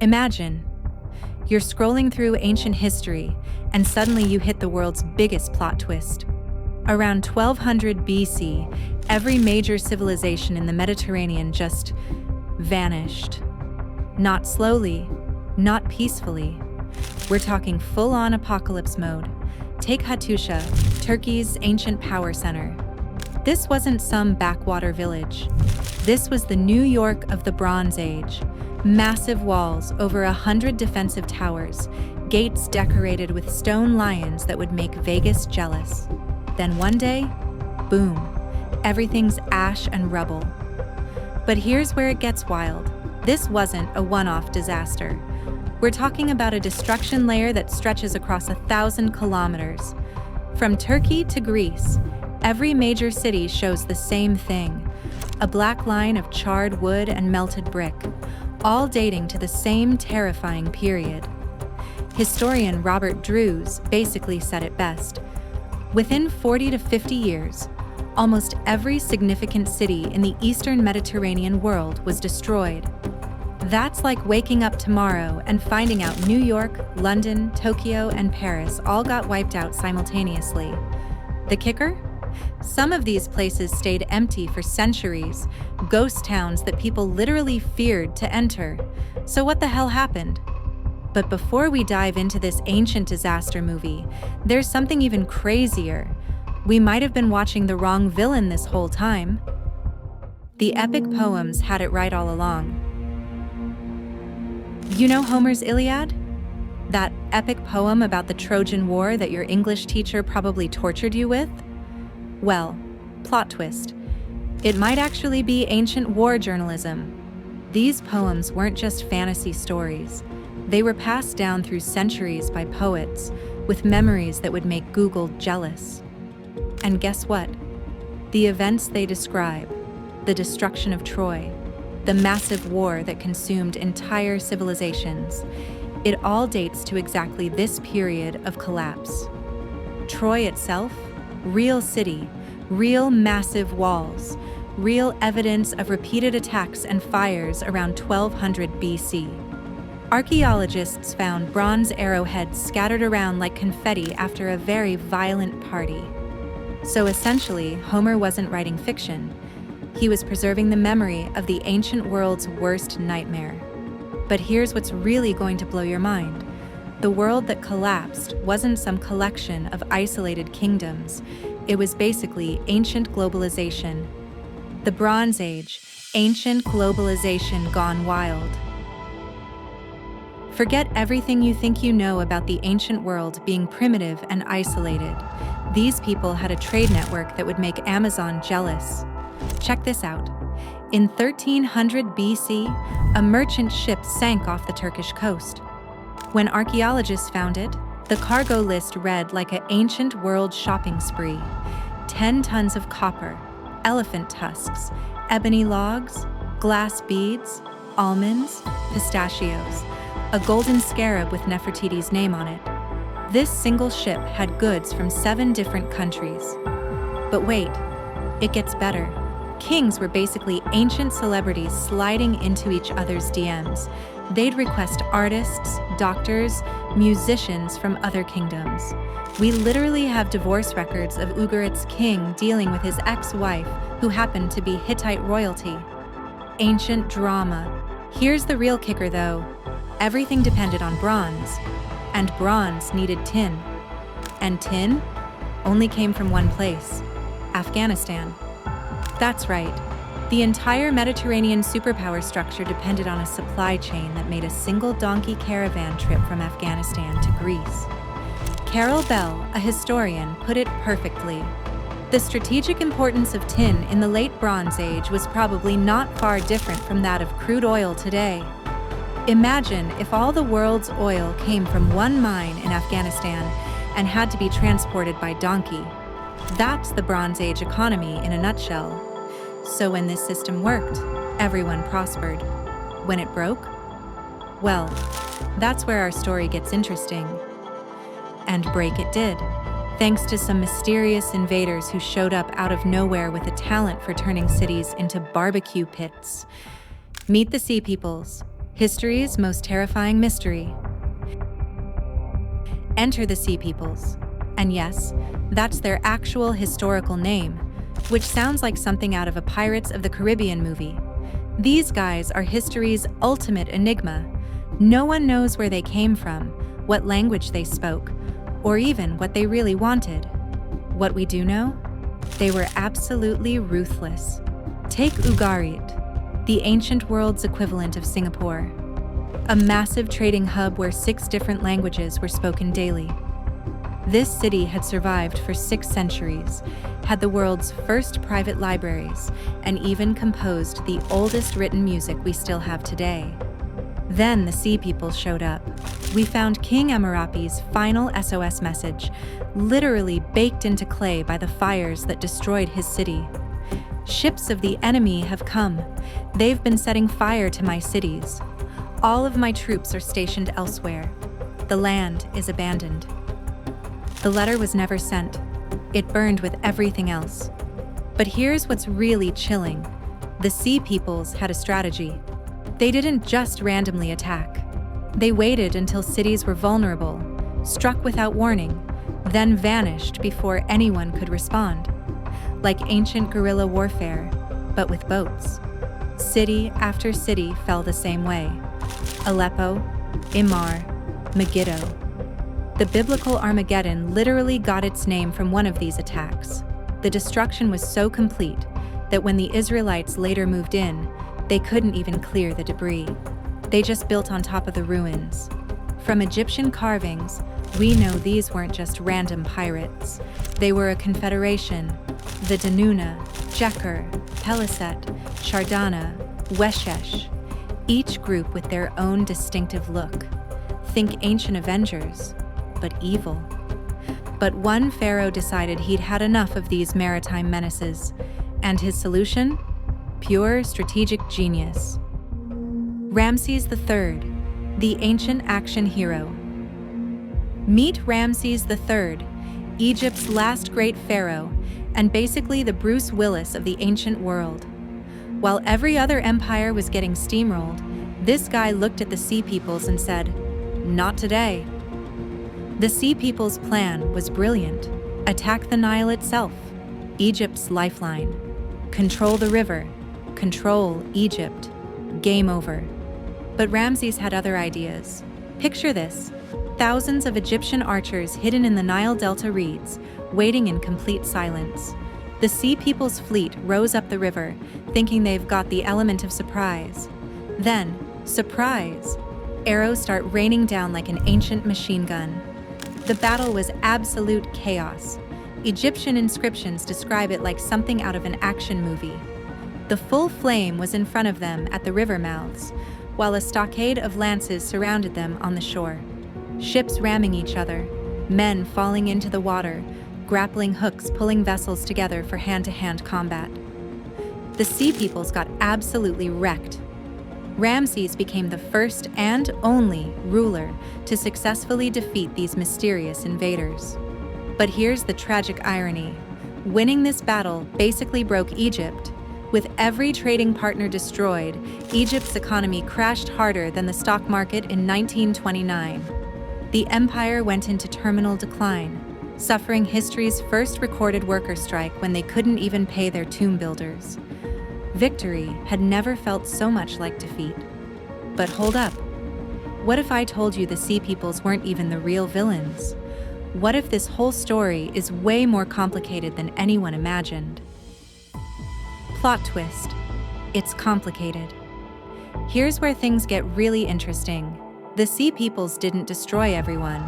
Imagine, you're scrolling through ancient history, and suddenly you hit the world's biggest plot twist. Around 1200 BC, every major civilization in the Mediterranean just vanished. Not slowly, not peacefully. We're talking full-on apocalypse mode. Take Hattusha, Turkey's ancient power center. This wasn't some backwater village. This was the New York of the Bronze Age. Massive walls, over 100 defensive towers, gates decorated with stone lions that would make Vegas jealous. Then one day, boom, everything's ash and rubble. But here's where it gets wild. This wasn't a one-off disaster. We're talking about a destruction layer that stretches across 1,000 kilometers. From Turkey to Greece, every major city shows the same thing: a black line of charred wood and melted brick, all dating to the same terrifying period. Historian Robert Drews basically said it best. Within 40 to 50 years, almost every significant city in the Eastern Mediterranean world was destroyed. That's like waking up tomorrow and finding out New York, London, Tokyo, and Paris all got wiped out simultaneously. The kicker? Some of these places stayed empty for centuries, ghost towns that people literally feared to enter. So what the hell happened? But before we dive into this ancient disaster movie, there's something even crazier. We might have been watching the wrong villain this whole time. The epic poems had it right all along. You know Homer's Iliad? That epic poem about the Trojan War that your English teacher probably tortured you with? Well, plot twist. It might actually be ancient war journalism. These poems weren't just fantasy stories. They were passed down through centuries by poets, with memories that would make Google jealous. And guess what? The events they describe, the destruction of Troy, the massive war that consumed entire civilizations, it all dates to exactly this period of collapse. Troy itself, real city, real massive walls, real evidence of repeated attacks and fires around 1200 BC. Archaeologists found bronze arrowheads scattered around like confetti after a very violent party. So essentially, Homer wasn't writing fiction. He was preserving the memory of the ancient world's worst nightmare. But here's what's really going to blow your mind. The world that collapsed wasn't some collection of isolated kingdoms. It was basically ancient globalization. The Bronze Age, ancient globalization gone wild. Forget everything you think you know about the ancient world being primitive and isolated. These people had a trade network that would make Amazon jealous. Check this out. In 1300 BC, a merchant ship sank off the Turkish coast. When archaeologists found it, the cargo list read like an ancient world shopping spree. 10 tons of copper, elephant tusks, ebony logs, glass beads, almonds, pistachios, a golden scarab with Nefertiti's name on it. This single ship had goods from 7 different countries. But wait, it gets better. Kings were basically ancient celebrities sliding into each other's DMs. They'd request artists, doctors, musicians from other kingdoms. We literally have divorce records of Ugarit's king dealing with his ex-wife, who happened to be Hittite royalty. Ancient drama. Here's the real kicker though. Everything depended on bronze, and bronze needed tin. And tin only came from one place: Afghanistan. That's right. The entire Mediterranean superpower structure depended on a supply chain that made a single donkey caravan trip from Afghanistan to Greece. Carol Bell, a historian, put it perfectly. The strategic importance of tin in the late Bronze Age was probably not far different from that of crude oil today. Imagine if all the world's oil came from one mine in Afghanistan and had to be transported by donkey. That's the Bronze Age economy in a nutshell. So when this system worked, everyone prospered. When it broke? Well, that's where our story gets interesting. And break it did, thanks to some mysterious invaders who showed up out of nowhere with a talent for turning cities into barbecue pits. Meet the Sea Peoples, History's most terrifying mystery. Enter the Sea Peoples. And yes, that's their actual historical name, which sounds like something out of a Pirates of the Caribbean movie. These guys are history's ultimate enigma. No one knows where they came from, what language they spoke, or even what they really wanted. What we do know? They were absolutely ruthless. Take Ugarit, the ancient world's equivalent of Singapore, a massive trading hub where 6 different languages were spoken daily. This city had survived for 6 centuries, had the world's first private libraries, and even composed the oldest written music we still have today. Then the Sea Peoples showed up. We found King Amurapi's final SOS message, literally baked into clay by the fires that destroyed his city. Ships of the enemy have come. They've been setting fire to my cities. All of my troops are stationed elsewhere. The land is abandoned. The letter was never sent. It burned with everything else. But here's what's really chilling. The Sea Peoples had a strategy. They didn't just randomly attack. They waited until cities were vulnerable, struck without warning, then vanished before anyone could respond. Like ancient guerrilla warfare, but with boats. City after city fell the same way. Aleppo, Imar, Megiddo. The biblical Armageddon literally got its name from one of these attacks. The destruction was so complete that when the Israelites later moved in, they couldn't even clear the debris. They just built on top of the ruins. From Egyptian carvings, we know these weren't just random pirates. They were a confederation. The Danuna, Jeker, Peliset, Chardana, Weshesh, each group with their own distinctive look. Think ancient Avengers, but evil. But one pharaoh decided he'd had enough of these maritime menaces, and his solution? Pure strategic genius. Ramses III, the ancient action hero. Meet Ramses III, Egypt's last great pharaoh, and basically the Bruce Willis of the ancient world. While every other empire was getting steamrolled, this guy looked at the Sea Peoples and said, "Not today." The Sea Peoples' plan was brilliant. Attack the Nile itself, Egypt's lifeline. Control the river, control Egypt. Game over. But Ramses had other ideas. Picture this: thousands of Egyptian archers hidden in the Nile Delta reeds, waiting in complete silence. The Sea Peoples' fleet rows up the river, thinking they've got the element of surprise. Then, surprise! Arrows start raining down like an ancient machine gun. The battle was absolute chaos. Egyptian inscriptions describe it like something out of an action movie. The full flame was in front of them at the river mouths, while a stockade of lances surrounded them on the shore. Ships ramming each other, men falling into the water, grappling hooks pulling vessels together for hand-to-hand combat. The Sea Peoples got absolutely wrecked. Ramses became the first and only ruler to successfully defeat these mysterious invaders. But here's the tragic irony. Winning this battle basically broke Egypt. With every trading partner destroyed, Egypt's economy crashed harder than the stock market in 1929. The empire went into terminal decline, suffering history's first recorded worker strike when they couldn't even pay their tomb builders. Victory had never felt so much like defeat. But hold up. What if I told you the Sea Peoples weren't even the real villains? What if this whole story is way more complicated than anyone imagined? Plot twist. It's complicated. Here's where things get really interesting. The Sea Peoples didn't destroy everyone.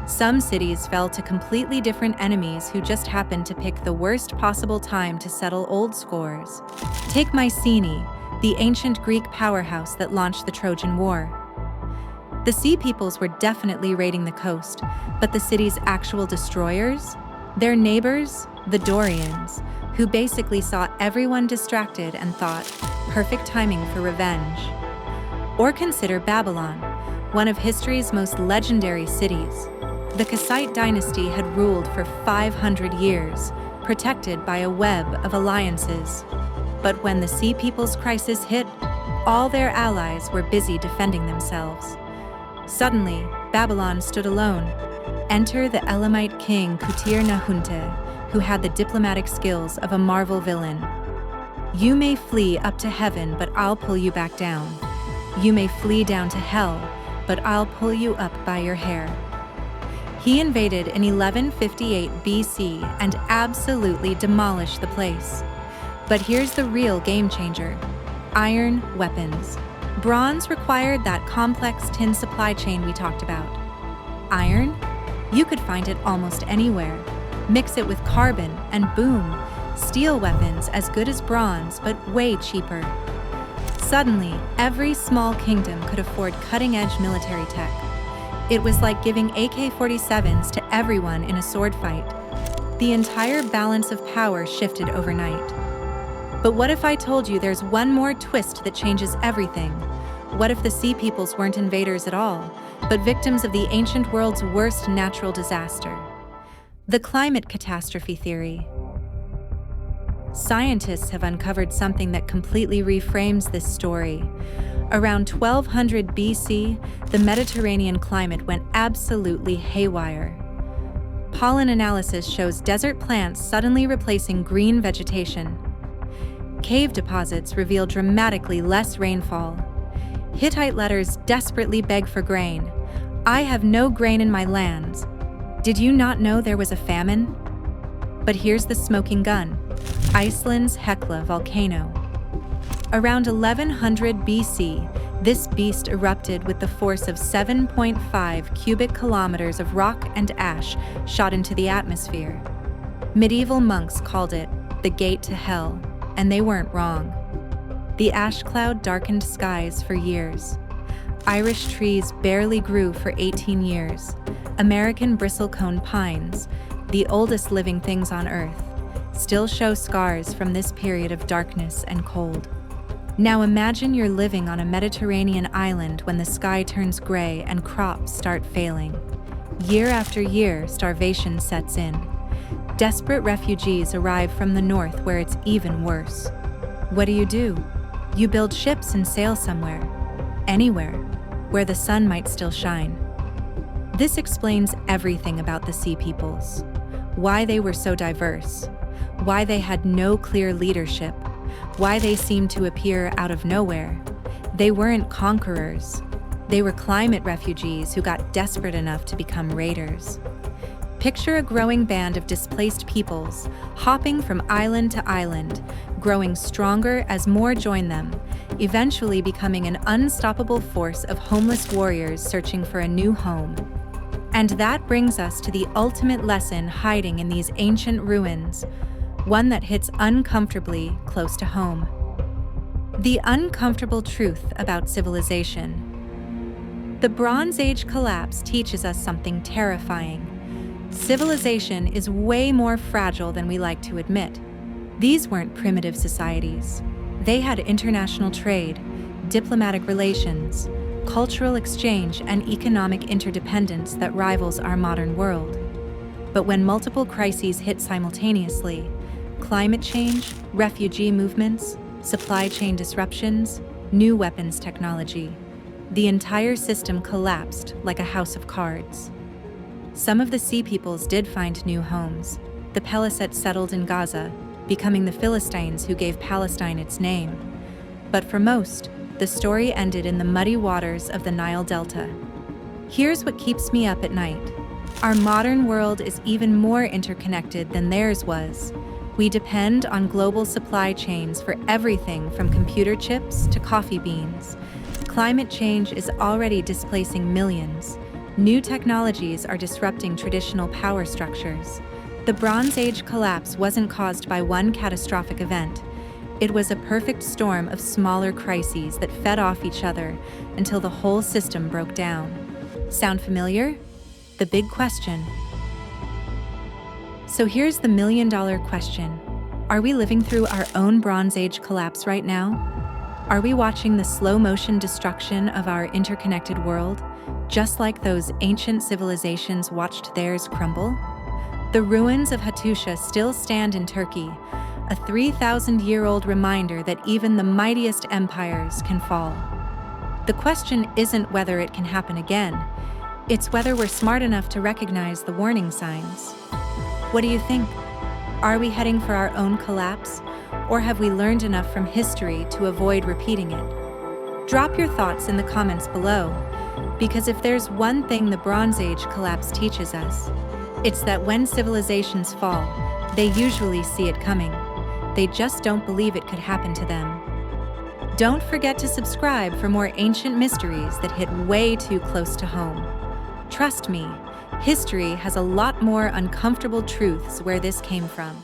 Some cities fell to completely different enemies who just happened to pick the worst possible time to settle old scores. Take Mycenae, the ancient Greek powerhouse that launched the Trojan War. The Sea Peoples were definitely raiding the coast, but the city's actual destroyers? Their neighbors, the Dorians, who basically saw everyone distracted and thought, perfect timing for revenge. Or consider Babylon, one of history's most legendary cities. The Kassite dynasty had ruled for 500 years, protected by a web of alliances. But when the Sea Peoples crisis hit, all their allies were busy defending themselves. Suddenly, Babylon stood alone. Enter the Elamite king Kutir-Nahunte, who had the diplomatic skills of a Marvel villain. You may flee up to heaven, but I'll pull you back down. You may flee down to hell, but I'll pull you up by your hair. He invaded in 1158 BC and absolutely demolished the place. But here's the real game changer: iron weapons. Bronze required that complex tin supply chain we talked about. Iron? You could find it almost anywhere. Mix it with carbon and boom, steel weapons as good as bronze but way cheaper. Suddenly, every small kingdom could afford cutting-edge military tech. It was like giving AK-47s to everyone in a sword fight. The entire balance of power shifted overnight. But what if I told you there's one more twist that changes everything? What if the Sea Peoples weren't invaders at all, but victims of the ancient world's worst natural disaster? The climate catastrophe theory. Scientists have uncovered something that completely reframes this story. Around 1200 BC, the Mediterranean climate went absolutely haywire. Pollen analysis shows desert plants suddenly replacing green vegetation. Cave deposits reveal dramatically less rainfall. Hittite letters desperately beg for grain. I have no grain in my lands. Did you not know there was a famine? But here's the smoking gun: Iceland's Hekla volcano. Around 1100 BC, this beast erupted with the force of 7.5 cubic kilometers of rock and ash shot into the atmosphere. Medieval monks called it the gate to hell, and they weren't wrong. The ash cloud darkened skies for years. Irish trees barely grew for 18 years. American bristlecone pines, the oldest living things on Earth, still show scars from this period of darkness and cold. Now imagine you're living on a Mediterranean island when the sky turns gray and crops start failing. Year after year, starvation sets in. Desperate refugees arrive from the north where it's even worse. What do? You build ships and sail somewhere, anywhere, where the sun might still shine. This explains everything about the Sea Peoples: why they were so diverse, why they had no clear leadership, why they seemed to appear out of nowhere. They weren't conquerors. They were climate refugees who got desperate enough to become raiders. Picture a growing band of displaced peoples, hopping from island to island, growing stronger as more join them, eventually becoming an unstoppable force of homeless warriors searching for a new home. And that brings us to the ultimate lesson hiding in these ancient ruins, one that hits uncomfortably close to home. The uncomfortable truth about civilization. The Bronze Age collapse teaches us something terrifying. Civilization is way more fragile than we like to admit. These weren't primitive societies. They had international trade, diplomatic relations, cultural exchange, and economic interdependence that rivals our modern world. But when multiple crises hit simultaneously, climate change, refugee movements, supply chain disruptions, new weapons technology, the entire system collapsed like a house of cards. Some of the Sea Peoples did find new homes. The Pelasgites settled in Gaza, becoming the Philistines who gave Palestine its name. But for most, the story ended in the muddy waters of the Nile Delta. Here's what keeps me up at night. Our modern world is even more interconnected than theirs was. We depend on global supply chains for everything from computer chips to coffee beans. Climate change is already displacing millions. New technologies are disrupting traditional power structures. The Bronze Age collapse wasn't caused by one catastrophic event. It was a perfect storm of smaller crises that fed off each other until the whole system broke down. Sound familiar? The big question. So here's the million-dollar question. Are we living through our own Bronze Age collapse right now? Are we watching the slow-motion destruction of our interconnected world, just like those ancient civilizations watched theirs crumble? The ruins of Hattusha still stand in Turkey, a 3,000-year-old reminder that even the mightiest empires can fall. The question isn't whether it can happen again, it's whether we're smart enough to recognize the warning signs. What do you think? Are we heading for our own collapse, or have we learned enough from history to avoid repeating it? Drop your thoughts in the comments below, because if there's one thing the Bronze Age collapse teaches us, it's that when civilizations fall, they usually see it coming. They just don't believe it could happen to them. Don't forget to subscribe for more ancient mysteries that hit way too close to home. Trust me, history has a lot more uncomfortable truths where this came from.